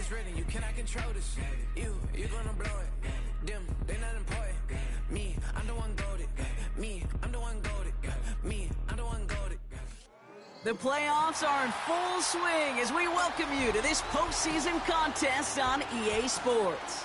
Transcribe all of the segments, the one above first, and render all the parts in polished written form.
it's written, you cannot control this. You gonna blow it. Them, they not important. Me, I'm the one goated. Me, I'm the one goated. Me, I'm the one goated. The playoffs are in full swing as we welcome you to this postseason contest on EA Sports.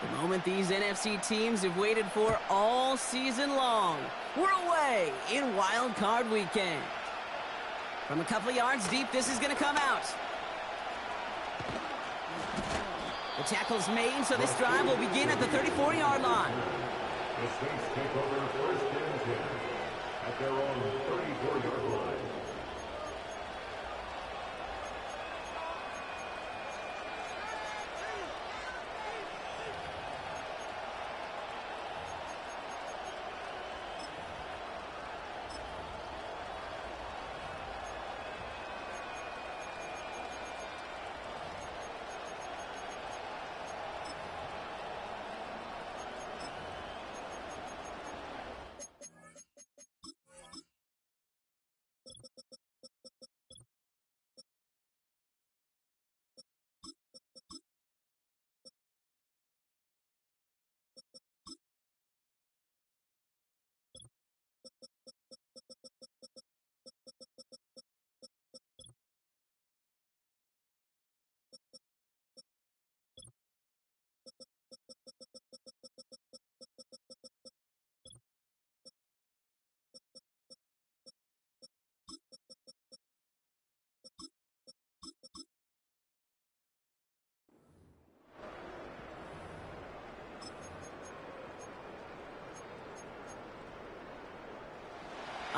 The moment these NFC teams have waited for all season long. We're away in Wild Card Weekend. From a couple of yards deep, this is going to come out. The tackle's made, so this drive will begin at the 34-yard line. The Saints take over first and 10 at their own 34-yard line.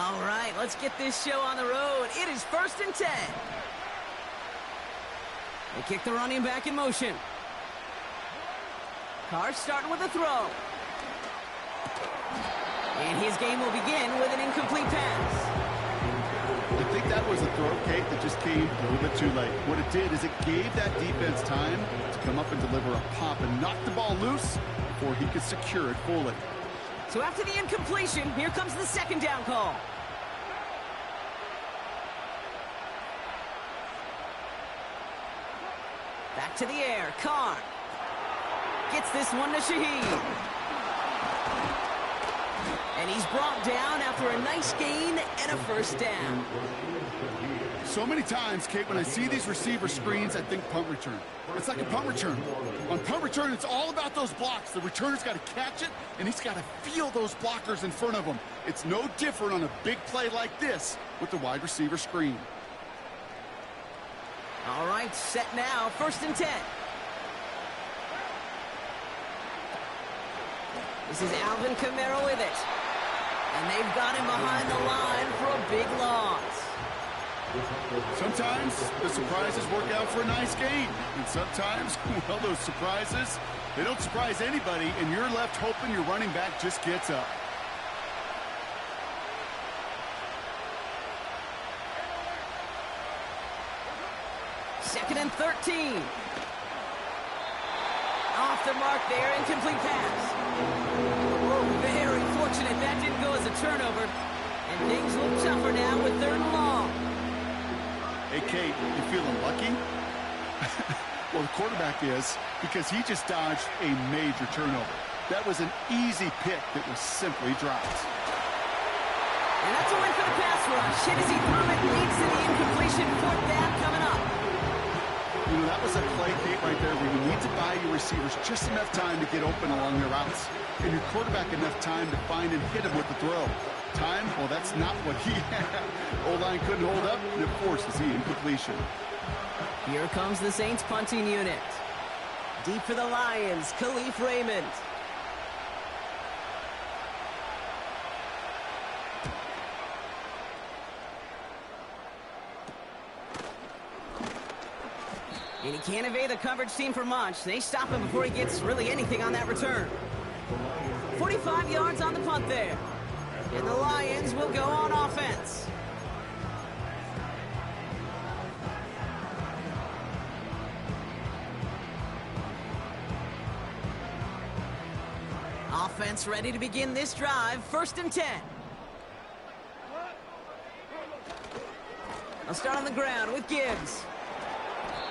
All right, let's get this show on the road. It is 1st and 10. They kick the running back in motion. Carr starting with a throw. And his game will begin with an incomplete pass. I think that was a throw, Kate, that just came a little bit too late. What it did is it gave that defense time to come up and deliver a pop and knock the ball loose before he could secure it fully. So after the incompletion, here comes the second down call. Back to the air, Carr. Gets this one to Shaheed. And he's brought down after a nice gain and a first down. So many times, Kate, when I see these receiver screens, I think punt return. It's like a punt return. On punt return, it's all about those blocks. The returner's got to catch it, and he's got to feel those blockers in front of him. It's no different on a big play like this with the wide receiver screen. All right, set now, 1st and 10. This is Alvin Kamara with it. And they've got him behind the line for a big loss. Sometimes the surprises work out for a nice game. And sometimes, well, those surprises, they don't surprise anybody, and you're left hoping your running back just gets up. Second and 13. Off the mark there, incomplete pass. Ooh, very fortunate that didn't go as a turnover. And things look tougher now with 3rd and long. Hey, Kate, you feeling lucky? Well, the quarterback is, because he just dodged a major turnover. That was an easy pick that was simply dropped. And that's a win for the pass rush. Hit as he threw it, leads to the incompletion. 4th down coming up. You know, that was a play, Kate, right there where you need to buy your receivers just enough time to get open along their routes. And your quarterback enough time to find and hit him with the throw. Time? Well, that's not what he had. O-line couldn't hold up, and it forces the incompletion. Here comes the Saints punting unit. Deep for the Lions, Khalif Raymond. And he can't evade the coverage team for much. They stop him before he gets really anything on that return. 45 yards on the punt there. And the Lions will go on offense. Offense ready to begin this drive. 1st and 10. They'll start on the ground with Gibbs.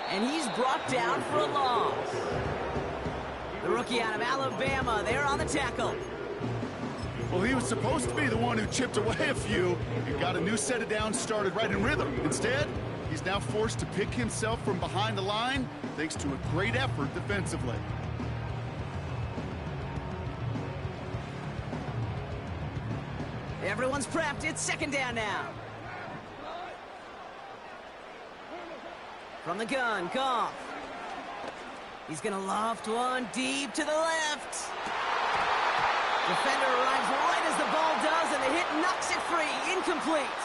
And he's brought down for a loss. The rookie out of Alabama, they're on the tackle. Well, he was supposed to be the one who chipped away a few and got a new set of downs started right in rhythm. Instead, he's now forced to pick himself from behind the line thanks to a great effort defensively. Everyone's prepped. It's 2nd down now. From the gun, Goff. He's going to loft one deep to the left. Defender arrives right as the ball does, and the hit knocks it free. Incomplete.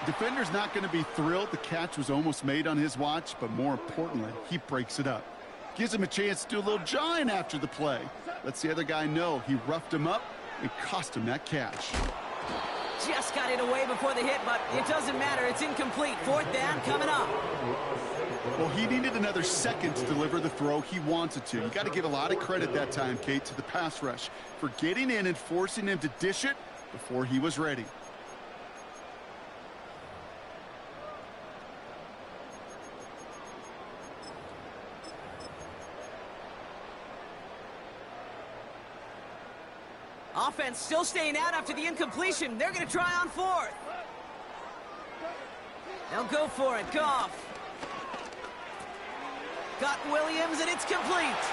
Defender's not going to be thrilled the catch was almost made on his watch, but more importantly, he breaks it up. Gives him a chance to do a little jawing after the play. Lets the other guy know he roughed him up and cost him that catch. Just got it away before the hit, but it doesn't matter. It's incomplete. 4th down coming up. Well, he needed another second to deliver the throw he wanted to. You got to give a lot of credit that time, Kate, to the pass rush for getting in and forcing him to dish it before he was ready. Offense still staying out after the incompletion. They're going to try on 4th. They'll go for it. Goff. Got Williams, and it's complete.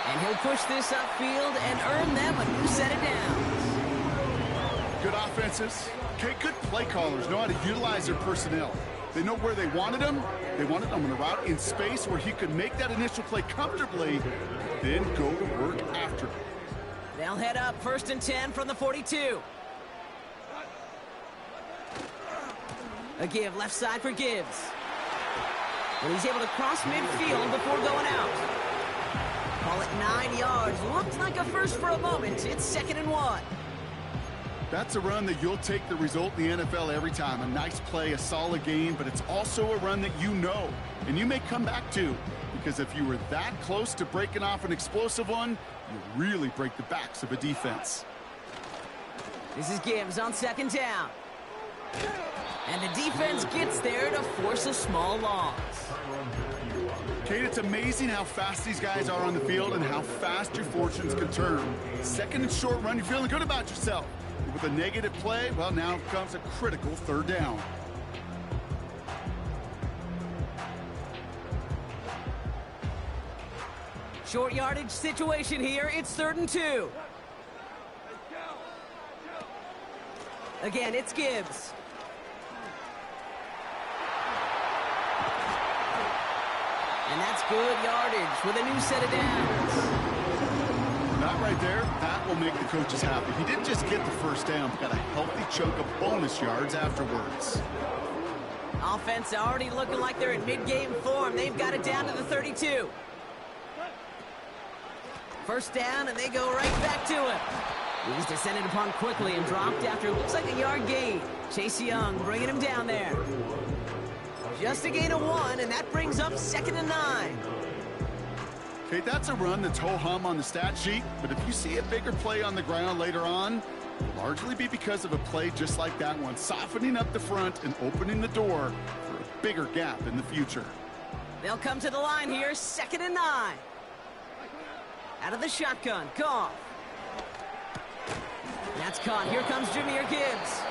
And he'll push this upfield and earn them a new set of downs. Good offenses. Okay, good play callers know how to utilize their personnel. They know where they wanted him. They wanted him on a route in space where he could make that initial play comfortably, then go to work after it. They'll head up 1st and 10 from the 42. A give left side for Gibbs. And he's able to cross midfield before going out. Call it 9 yards. Looked like a first for a moment. It's 2nd and 1. That's a run that you'll take the result in the NFL every time. A nice play, a solid game, but it's also a run that you know and you may come back to. Because if you were that close to breaking off an explosive one, you really break the backs of a defense. This is Gibbs on 2nd down. And the defense gets there to force a small loss. Kate, it's amazing how fast these guys are on the field and how fast your fortunes can turn. 2nd and short run, you're feeling good about yourself. But with a negative play, well, now comes a critical 3rd down. Short yardage situation here. It's 3rd and 2. Again, it's Gibbs. And that's good yardage with a new set of downs. That right there, that will make the coaches happy. He didn't just get the 1st down, but got a healthy chunk of bonus yards afterwards. Offense already looking like they're in mid-game form. They've got it down to the 32. 1st down, and they go right back to it. He was descended upon quickly and dropped after it looks like a yard gain. Chase Young bringing him down there. Just a gain of 1, and that brings up 2nd and 9. Okay, that's a run that's ho-hum on the stat sheet, but if you see a bigger play on the ground later on, it'll largely be because of a play just like that one, softening up the front and opening the door for a bigger gap in the future. They'll come to the line here, 2nd and 9. Out of the shotgun, Goff. That's caught. Here comes Jahmyr Gibbs.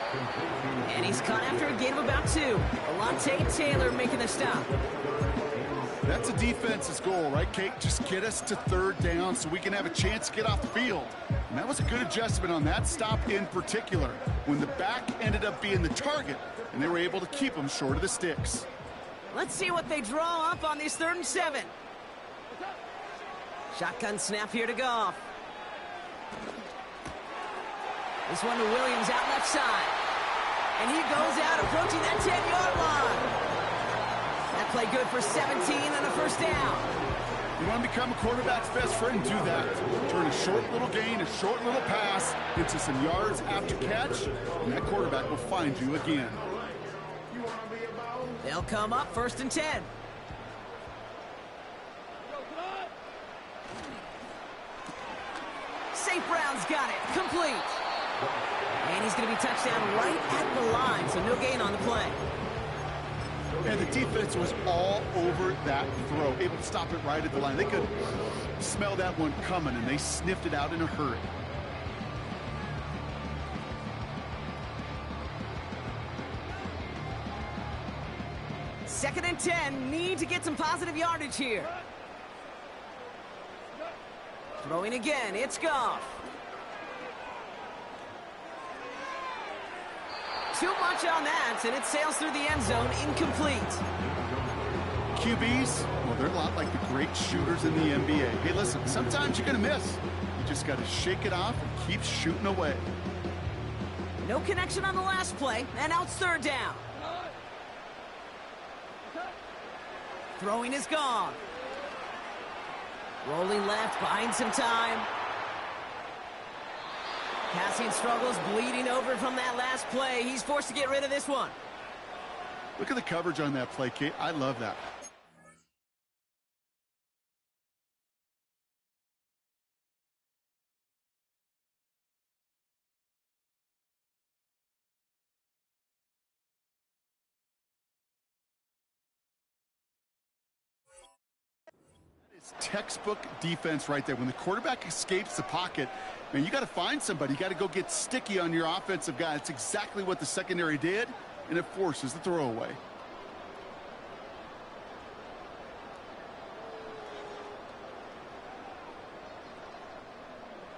And he's caught after a gain of about 2. Alontae Taylor making the stop. That's a defense's goal, right, Kate? Just get us to 3rd down so we can have a chance to get off the field. And that was a good adjustment on that stop in particular, when the back ended up being the target, and they were able to keep him short of the sticks. Let's see what they draw up on this 3rd and 7. Shotgun snap here to Goff. This one to Williams out left side. And he goes out approaching that 10-yard line. At play good for 17 and a first down. You want to become a quarterback's best friend, do that. Turn a short little gain, a short little pass into some yards after catch, and that quarterback will find you again. They'll come up 1st and 10. St. Brown's got it. Complete. And he's going to be touchdown right at the line, so no gain on the play. And the defense was all over that throw, able to stop it right at the line. They could smell that one coming, and they sniffed it out in a hurry. Second and 10, need to get some positive yardage here. Throwing again, it's Goff. Too much on that, and it sails through the end zone, incomplete. QBs, well, they're a lot like the great shooters in the NBA. Hey, listen, sometimes you're going to miss. You just got to shake it off and keep shooting away. No connection on the last play, and now it's 3rd down. Throwing is gone. Rolling left, buying some time. Passing struggles, bleeding over from that last play. He's forced to get rid of this one. Look at the coverage on that play, Kate. I love that. Textbook defense right there. When the quarterback escapes the pocket, man, you got to find somebody. You got to go get sticky on your offensive guy. It's exactly what the secondary did, and it forces the throwaway.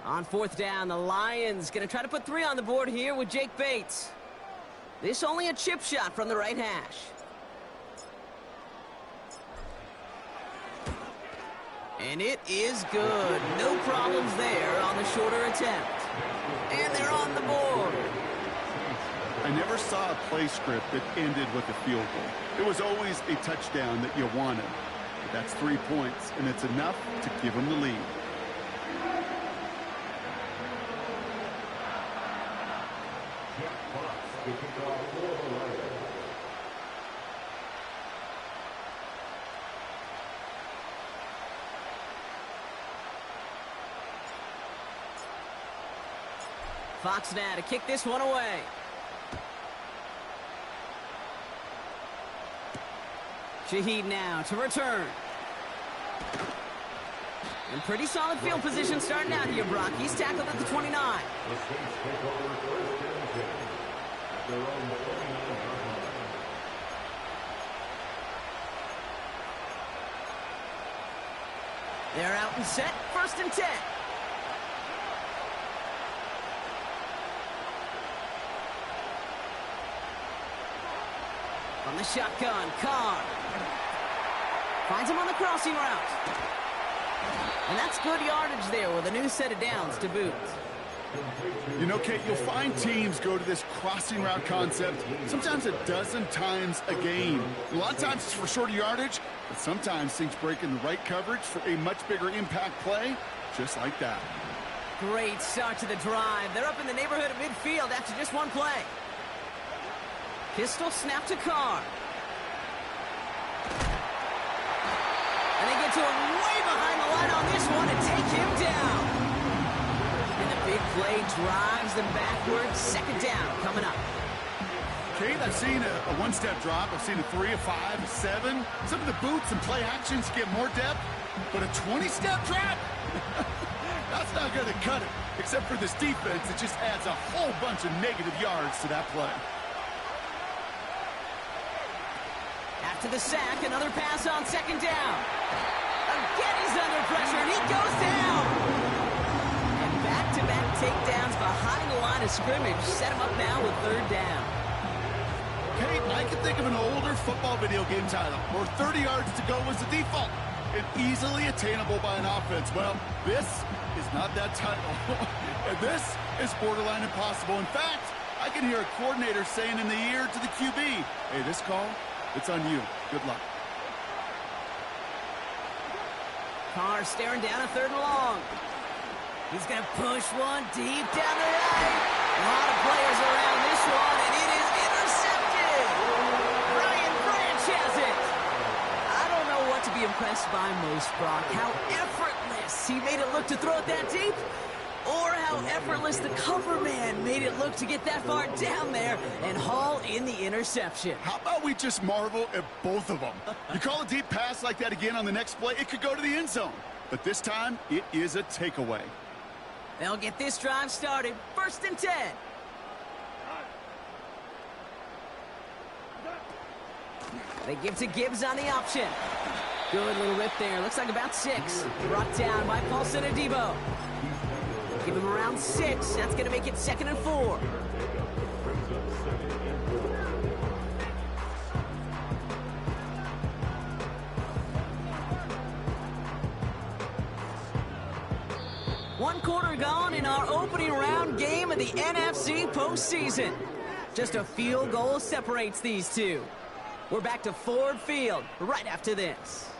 On 4th down, the Lions going to try to put 3 on the board here with Jake Bates. This only a chip shot from the right hash. And it is good. No problems there on the shorter attempt. And they're on the board. I never saw a play script that ended with a field goal. It was always a touchdown that you wanted. But that's 3 points, and it's enough to give them the lead. Fox now to kick this one away. Shaheed now to return. And pretty solid field position starting out here, Brock. He's tackled at the 29. The Saints take over 1st and 10 at their own 49-yard line. They're out and set. 1st and 10. On the shotgun, Carr. Finds him on the crossing route. And that's good yardage there with a new set of downs to boot. You know, Kate, you'll find teams go to this crossing route concept sometimes a dozen times a game. A lot of times it's for shorter yardage, but sometimes things break in the right coverage for a much bigger impact play, just like that. Great start to the drive. They're up in the neighborhood of midfield after just one play. Pistol snap to Carr. And they get to him way behind the line on this one and take him down. And the big play drives them backwards. 2nd down coming up. Kate, I've seen a one-step drop. I've seen a 3, a 5, a 7. Some of the boots and play actions get more depth, but a 20-step drop? That's not going to cut it, except for this defense that just adds a whole bunch of negative yards to that play. After the sack, another pass on 2nd down. Again, he's under pressure, and he goes down. And back-to-back takedowns behind the line of scrimmage set him up now with 3rd down. Kate, I can think of an older football video game title where 30 yards to go was the default and easily attainable by an offense. Well, this is not that title. And this is borderline impossible. In fact, I can hear a coordinator saying in the ear to the QB, hey, this call, it's on you. Good luck. Carr staring down a 3rd and long. He's going to push one deep down the right. A lot of players around this one, and it is intercepted. Brian Branch has it. I don't know what to be impressed by most, Brock. How effortless he made it look to throw it that deep, or how effortless the cover man made it look to get that far down there and haul in the interception. How about we just marvel at both of them? You call a deep pass like that again on the next play, it could go to the end zone. But this time, it is a takeaway. They'll get this drive started. 1st and 10. They give to Gibbs on the option. Good little rip there. Looks like about 6. Brought down by Paulson Adebo. Give him around 6. That's going to make it 2nd and 4. One quarter gone in our opening round game of the NFC postseason. Just a field goal separates these two. We're back to Ford Field right after this.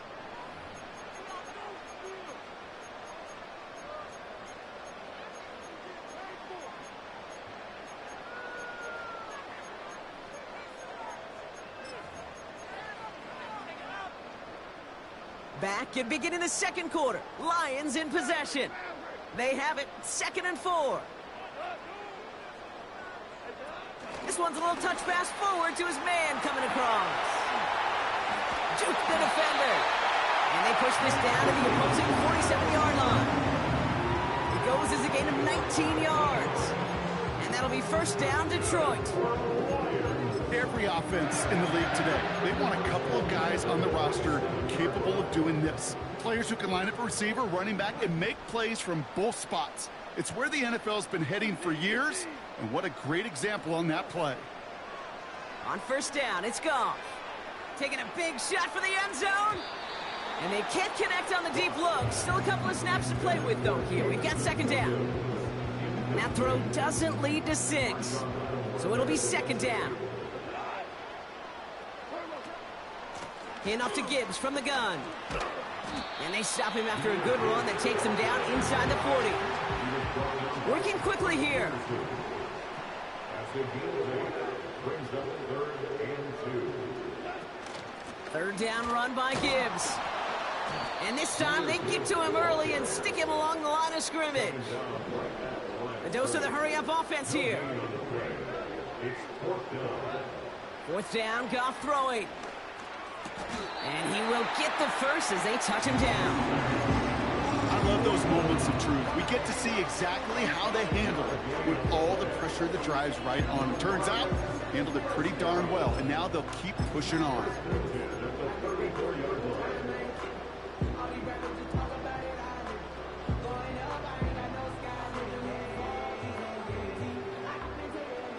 Back and beginning the 2nd quarter. Lions in possession. They have it, 2nd and 4. This one's a little touch pass forward to his man coming across. Juke the defender. And they push this down to the opposing 47-yard line. It goes as a gain of 19 yards. And that'll be 1st down, Detroit. Every offense in the league today, they want a couple of guys on the roster capable of doing this. Players who can line up a receiver, running back, and make plays from both spots. It's where the NFL's been heading for years, and what a great example on that play. On 1st down, it's Goff. Taking a big shot for the end zone. And they can't connect on the deep look. Still a couple of snaps to play with, though, here. We've got 2nd down. That throw doesn't lead to 6. So it'll be 2nd down. Hand off to Gibbs from the gun. And they stop him after a good run that takes him down inside the 40. Working quickly here. Third down run by Gibbs. And this time they get to him early and stick him along the line of scrimmage. A dose of the hurry-up offense here. 4th down, Goff throwing. And he will get the 1st as they touch him down. I love those moments of truth. We get to see exactly how they handle it with all the pressure that drives right on them. Turns out, handled it pretty darn well, and now they'll keep pushing on.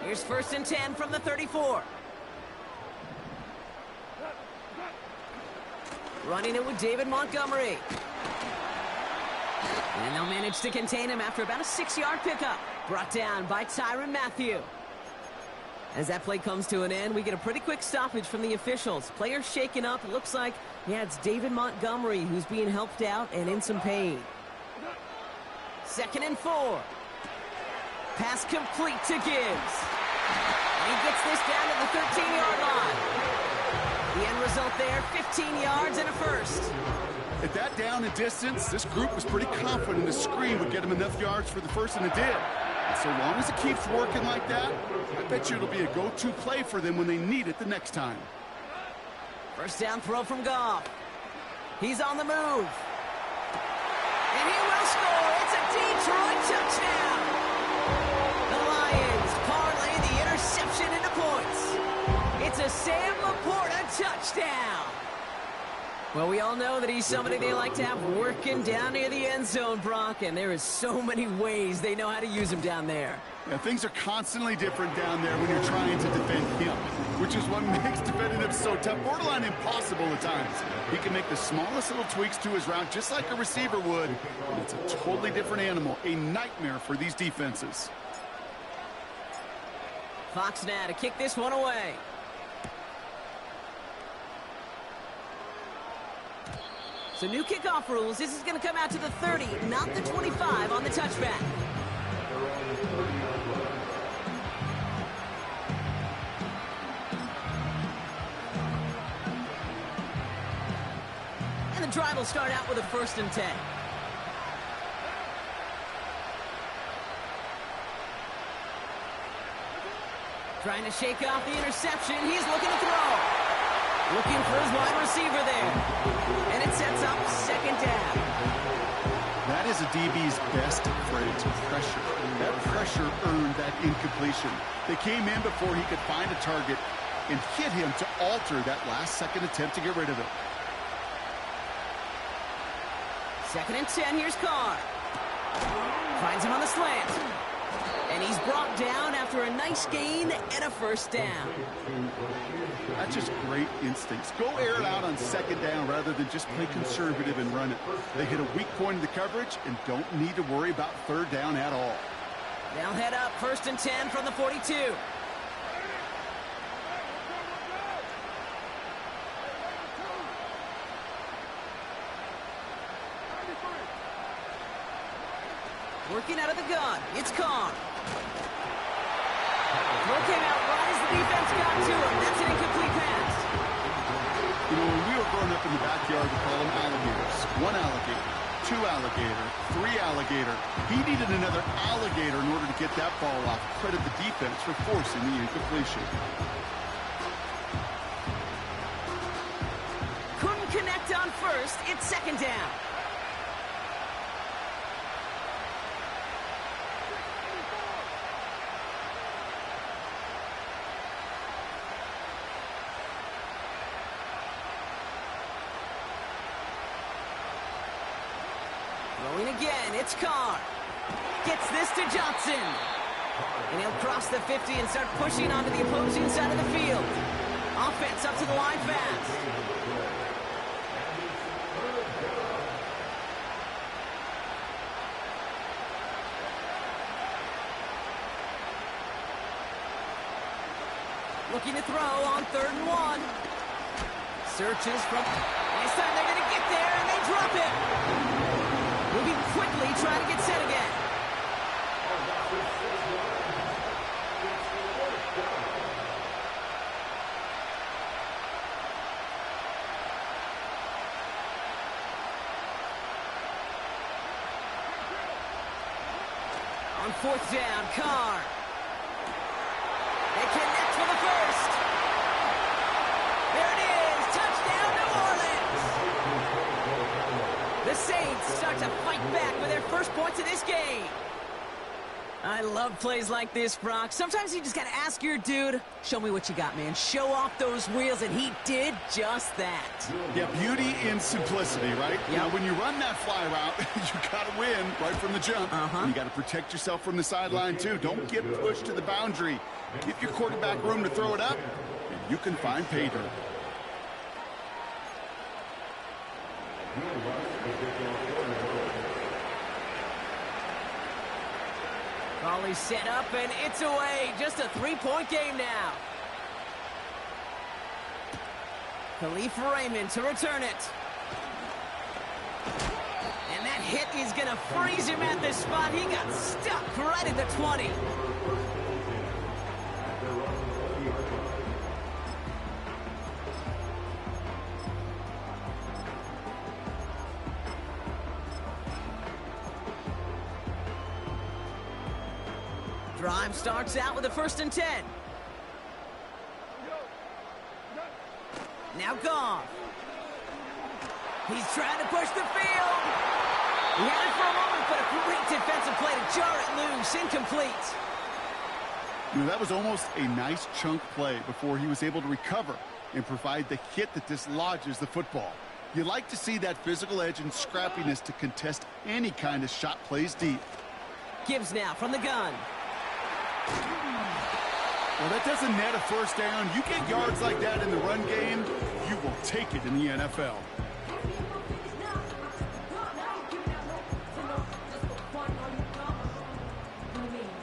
Here's 1st and 10 from the 34. Running it with David Montgomery. And they'll manage to contain him after about a 6-yard pickup. Brought down by Tyrann Mathieu. As that play comes to an end, we get a pretty quick stoppage from the officials. Players shaken up. It looks like, yeah, it's David Montgomery who's being helped out and in some pain. 2nd and 4. Pass complete to Gibbs. And he gets this down to the 13-yard line. The end result there, 15 yards and a 1st. At that down and distance, this group was pretty confident the screen would get them enough yards for the 1st, and it did. And so long as it keeps working like that, I bet you it'll be a go-to play for them when they need it the next time. 1st down throw from Goff. He's on the move. And he will score. It's a Detroit touchdown. The Lions parlay the interception into points. It's a Sam Laporta touchdown. Well, we all know that he's somebody they like to have working down near the end zone, Brock, and there is so many ways they know how to use him down there. Yeah, things are constantly different down there when you're trying to defend him, which is what makes defending him so tough, borderline impossible at times. He can make the smallest little tweaks to his route just like a receiver would, and it's a totally different animal, a nightmare for these defenses. Fox now to kick this one away. So new kickoff rules. This is going to come out to the 30, not the 25 on the touchback. And the drive will start out with a 1st and 10. Trying to shake off the interception. He's looking to throw. Looking for his wide receiver there. And it sets up 2nd down. That is a DB's best phrase, pressure. That pressure earned that incompletion. They came in before he could find a target and hit him to alter that last-second attempt to get rid of it. 2nd and 10, here's Carr. Finds him on the slant. And he's brought down after a nice gain and a 1st down. That's just great instincts. Go air it out on 2nd down rather than just play conservative and run it. They hit a weak point in the coverage and don't need to worry about 3rd down at all. They'll head up 1st and 10 from the 42. Working out of the gun, it's Carr. Throw came out right as the defense got to him. That's an incomplete pass. You know, when we were growing up in the backyard, we call them alligators. 1 alligator, 2 alligator, 3 alligator. He needed another alligator in order to get that ball off. Credit the defense for forcing the incompletion. Couldn't connect on 1st. It's 2nd down. Throwing again, it's Carr. Gets this to Johnson. And he'll cross the 50 and start pushing onto the opposing side of the field. Offense up to the line fast. Looking to throw on 3rd and 1. Searches from... This time they're going to get there, and they drop it. Moving quickly, trying to get set again. On 4th down, Carr. They connect for the 1st. There it is. Touchdown, New Orleans. The Saints start to fight back for their 1st points of this game. I love plays like this, Brock. Sometimes you just got to ask your dude, show me what you got, man. Show off those wheels, and he did just that. Yeah, beauty in simplicity, right? Yep. Now, when you run that fly route, you got to win right from the jump. And you got to protect yourself from the sideline, too. Don't get pushed to the boundary. Give your quarterback room to throw it up, and you can find pay dirt. Crawley's set up, and it's away. Just a 3-point game now. Khalif Raymond to return it. And that hit is going to freeze him at this spot. He got stuck right at the 20. Drive starts out with a 1st and 10. Now Goff. He's trying to push the field. He had it for a moment, but a great defensive play to jar it loose. Incomplete. You know, that was almost a nice chunk play before he was able to recover and provide the hit that dislodges the football. You like to see that physical edge and scrappiness to contest any kind of shot plays deep. Gibbs now from the gun. Well, that doesn't net a 1st down. You get yards like that in the run game, you will take it in the NFL.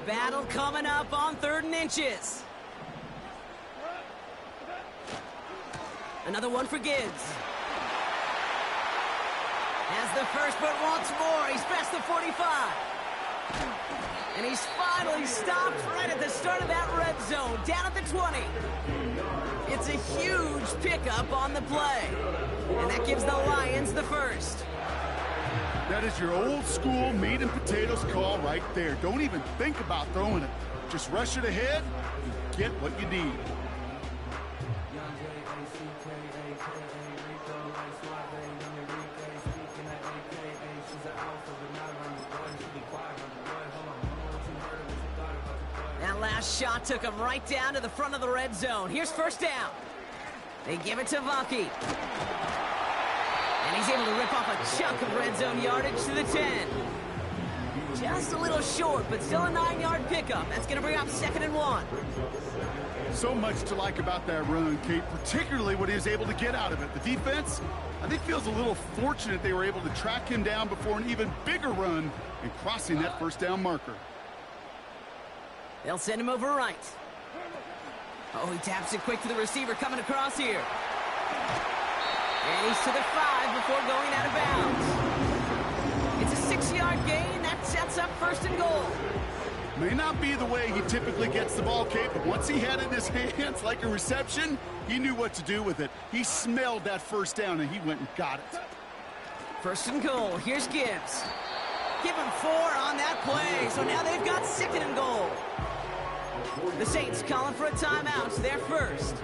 Battle coming up on 3rd and inches. Another one for Gibbs. Has the first, but wants more. He's past the 45. And he's finally stopped right at the start of that red zone, down at the 20. It's a huge pickup on the play. And that gives the Lions the first. That is your old school meat and potatoes call right there. Don't even think about throwing it. Just rush it ahead and get what you need. That last shot took him right down to the front of the red zone. Here's first down. They give it to Vaki. And he's able to rip off a chunk of red zone yardage to the 10. Just a little short, but still a 9-yard pickup. That's going to bring up 2nd and 1. So much to like about that run, Kate, particularly what he was able to get out of it. The defense, I think, feels a little fortunate they were able to track him down before an even bigger run and crossing that first down marker. They'll send him over right. Oh, he taps it quick to the receiver coming across here. And he's to the 5 before going out of bounds. It's a 6-yard gain. That sets up 1st and goal. May not be the way he typically gets the ball, Kate, but once he had it in his hands like a reception, he knew what to do with it. He smelled that first down, and he went and got it. 1st and goal. Here's Gibbs. Give him 4 on that play. So now they've got 2nd and goal. The Saints calling for a timeout. They're first.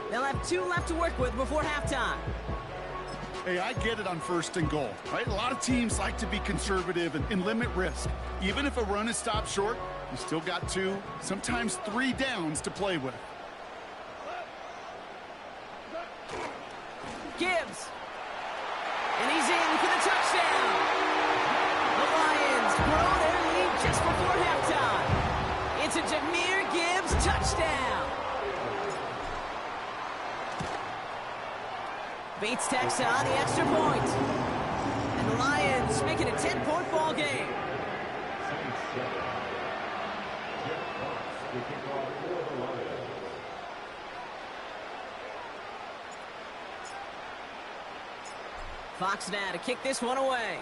They'll have 2 left to work with before halftime. Hey, I get it on 1st and goal, right? A lot of teams like to be conservative and limit risk. Even if a run is stopped short, you still got 2, sometimes 3 downs to play with. Gibbs. And he's in for the touchdown. The Lions grow their lead just before halftime. It's a Jahmyr Gibbs touchdown. Bates tacks on the extra point. And the Lions make it a 10-point ball game. Fox now to kick this one away.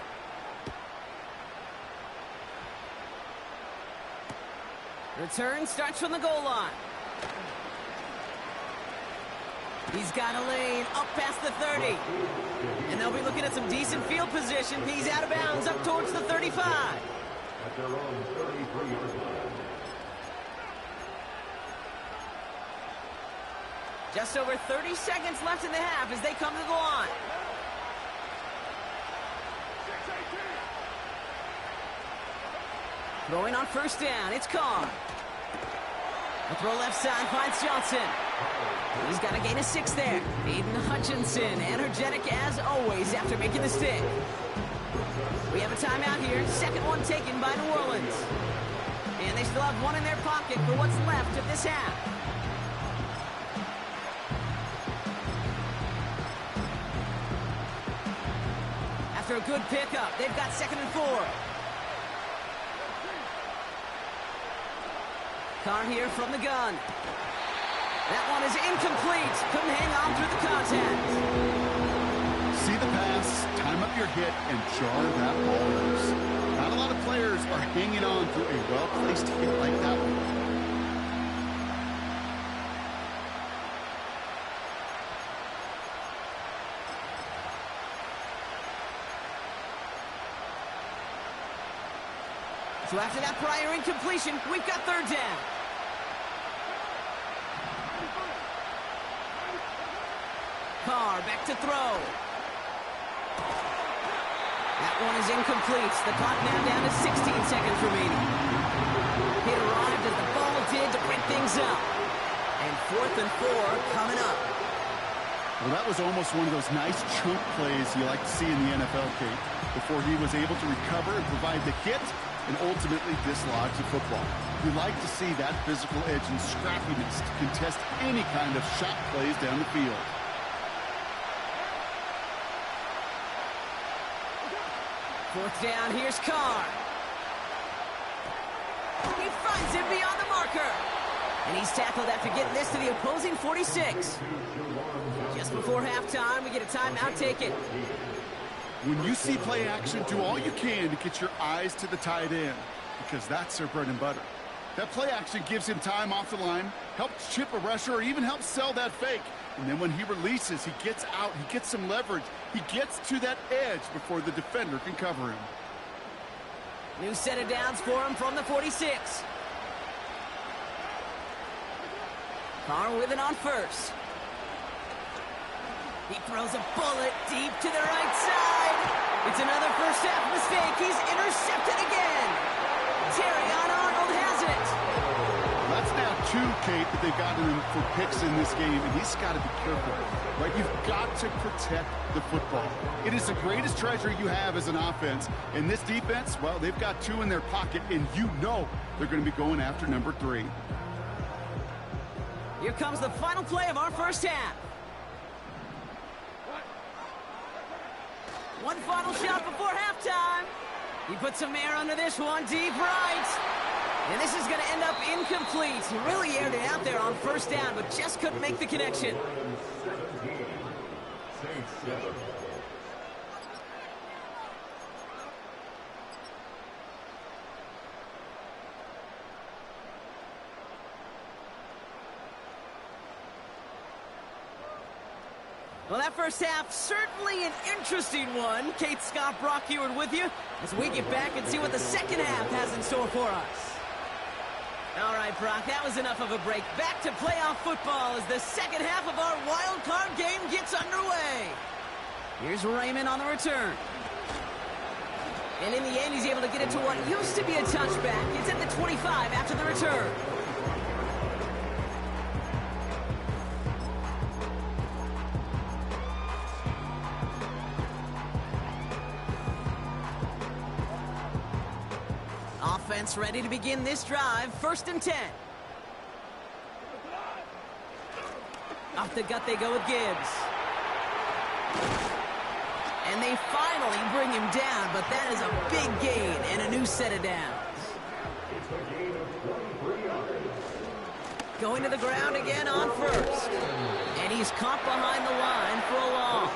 Return starts from the goal line. He's got a lane up past the 30. And they'll be looking at some decent field position. He's out of bounds up towards the 35. At their own 33-yard line. Just over 30 seconds left in the half as they come to the line. Throwing on 1st down, it's Carr. The throw left side finds Johnson. He's got a gain of 6 there. Aiden Hutchinson, energetic as always after making the stick. We have a timeout here. 2nd one taken by New Orleans. And they still have 1 in their pocket for what's left of this half. After a good pickup, they've got 2nd and 4. Carr here from the gun. That one is incomplete. Couldn't hang on through the contact. See the pass, time up your hit, and jar that ball loose. Not a lot of players are hanging on through a well-placed hit like that one. So after that prior incompletion, we've got 3rd down. Carr back to throw. That one is incomplete. The clock now down to 16 seconds remaining. It arrived as the ball did to break things up. And 4th and 4 coming up. Well, that was almost one of those nice chunk plays you like to see in the NFL, Kate, before he was able to recover and provide the hit and ultimately dislodge the football. You like to see that physical edge and scrappiness to contest any kind of shot plays down the field. Fourth down, here's Carr. He finds him beyond the marker. And he's tackled after getting this to the opposing 46. Just before halftime, we get a timeout taken. When you see play action, do all you can to get your eyes to the tight end, because that's their bread and butter. That play action gives him time off the line, helps chip a rusher, or even helps sell that fake. And then when he releases, he gets out, he gets some leverage. He gets to that edge before the defender can cover him. New set of downs for him from the 46. Carr with it on first. He throws a bullet deep to the right side. It's another first half mistake. He's intercepted again. Terrion Arnold has it. That's now 2, Kate, that they've gotten him for picks in this game, and he's got to be careful, right? You've got to protect the football. It is the greatest treasure you have as an offense, and this defense, well, they've got 2 in their pocket, and you know they're going to be going after number 3. Here comes the final play of our first half. One final shot before halftime. He puts some air under this one, deep right. And this is going to end up incomplete. He really aired it out there on first down, but just couldn't make the connection. Well, that first half, certainly an interesting one. Kate, Scott, Brock Ewart with you as we get back and see what the second half has in store for us. All right, Brock, that was enough of a break. Back to playoff football as the second half of our wild card game gets underway. Here's Raymond on the return. And in the end, he's able to get it to what used to be a touchback. It's at the 25 after the return. Offense ready to begin this drive. 1st and 10. Off the gut they go with Gibbs. And they finally bring him down, but that is a big gain and a new set of downs. Going to the ground again on first. And he's caught behind the line for a loss.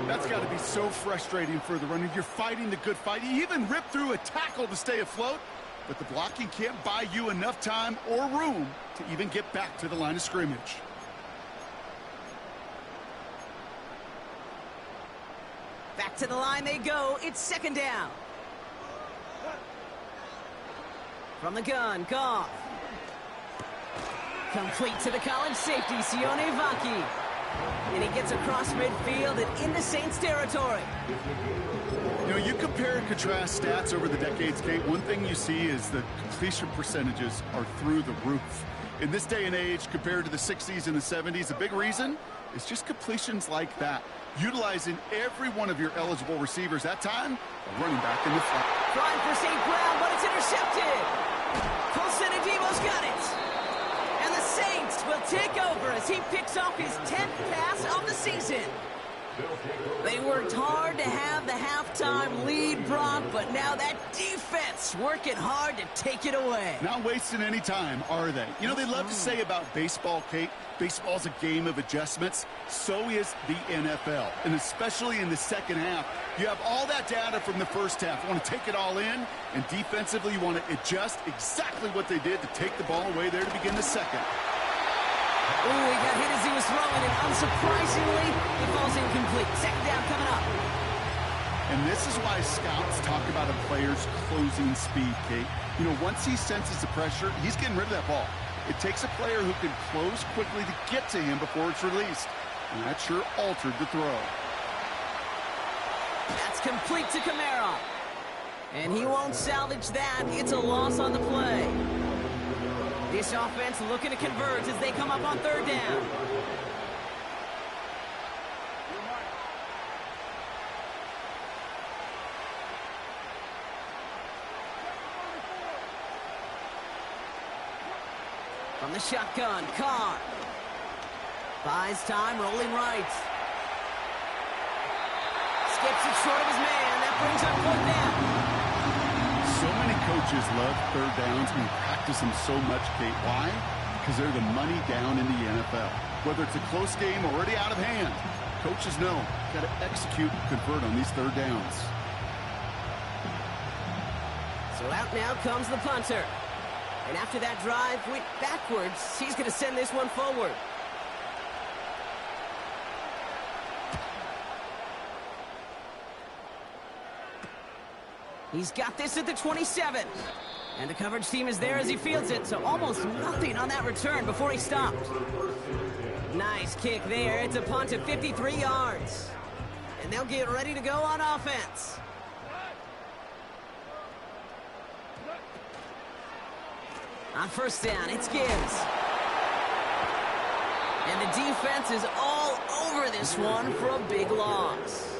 That's got to be so frustrating for the runner. You're fighting the good fight. You even rip through a tackle to stay afloat, but the blocking can't buy you enough time or room to even get back to the line of scrimmage. Back to the line they go. It's 2nd down. From the gun, Goff. Complete to the college safety, Sione Vaki. And he gets across midfield and into Saints territory. You know, you compare and contrast stats over the decades, Kate. One thing you see is the completion percentages are through the roof. In this day and age, compared to the 60s and the 70s, a big reason is just completions like that. Utilizing every one of your eligible receivers. That time, running back in the flat. Trying for St. Brown, but it's intercepted. Colson Adebo's got it. And the Saints will take over as he picks off his 10th pass of the season. They worked hard to have the halftime lead, Brock, but now that defense working hard to take it away. Not wasting any time, are they? You know, they love to say about baseball, Kate, baseball's a game of adjustments. So is the NFL, and especially in the second half. You have all that data from the first half. You want to take it all in, and defensively you want to adjust exactly what they did to take the ball away there to begin the second. Ooh, he got hit as he was throwing, and unsurprisingly, he falls incomplete. 2nd down coming up. And this is why scouts talk about a player's closing speed, Kate. You know, once he senses the pressure, he's getting rid of that ball. It takes a player who can close quickly to get to him before it's released. And that sure altered the throw. That's complete to Kamara. And he won't salvage that. It's a loss on the play. This offense looking to converge as they come up on 3rd down. From the shotgun, Carr. Buys time, rolling right. Skips it short of his man. That brings up 4th down. So many coaches love 3rd downs and practice them so much, Kate. Why? Because they're the money down in the NFL. Whether it's a close game or already out of hand, coaches know got to execute and convert on these third downs. So out now comes the punter. And after that drive went backwards, he's going to send this one forward. He's got this at the 27. And the coverage team is there as he fields it, so almost nothing on that return before he stopped. Nice kick there. It's a punt of 53 yards. And they'll get ready to go on offense. On first down, it's Gibbs. And the defense is all over this one for a big loss.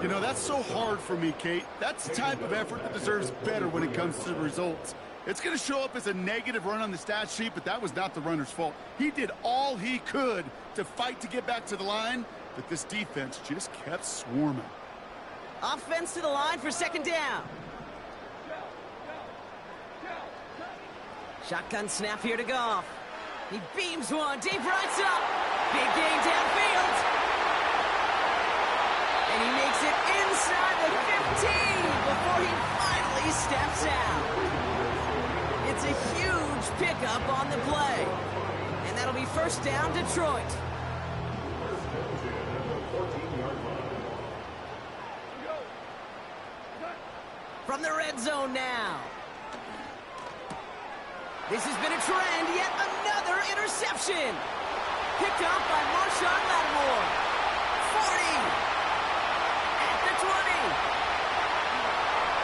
You know, that's so hard for me, Kate. That's the type of effort that deserves better when it comes to the results. It's going to show up as a negative run on the stat sheet, but that was not the runner's fault. He did all he could to fight to get back to the line, but this defense just kept swarming. Offense to the line for second down. Shotgun snap here to Goff. He beams one, deep right up. Big gain downfield. And he makes it inside the 15 before he finally steps out. It's a huge pickup on the play. And that'll be first down, Detroit. From the red zone now. This has been a trend, yet another interception. Picked up by Marshawn Lattimore. 40. At the 20.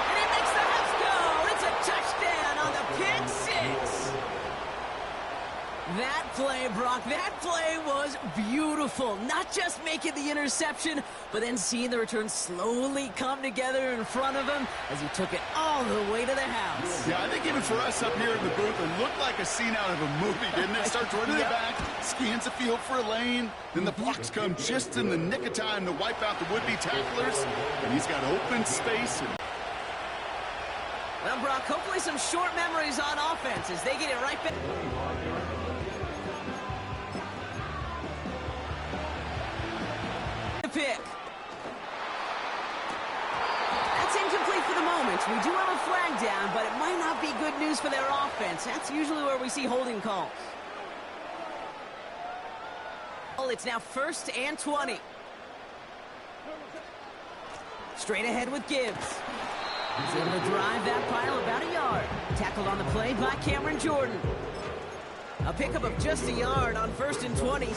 And he makes the Huffs go. It's a touchdown on the pick six. That play, Brock, that play was beautiful. Not just making the interception, but then seeing the return slowly come together in front of him as he took it all the way to the house. Yeah, I think even for us up here in the booth, it looked like a scene out of a movie, didn't it? Starts running it back, scans the field for a lane, then the blocks come just in the nick of time to wipe out the would-be tacklers, and he's got open space. Well, Brock, hopefully some short memories on offense as they get it right back. Pick. That's incomplete for the moment. We do have a flag down, but it might not be good news for their offense. That's usually where we see holding calls. It's now first and 20. Straight ahead with Gibbs. He's able to drive that pile about a yard. Tackled on the play by Cameron Jordan. A pickup of just a yard on first and 20.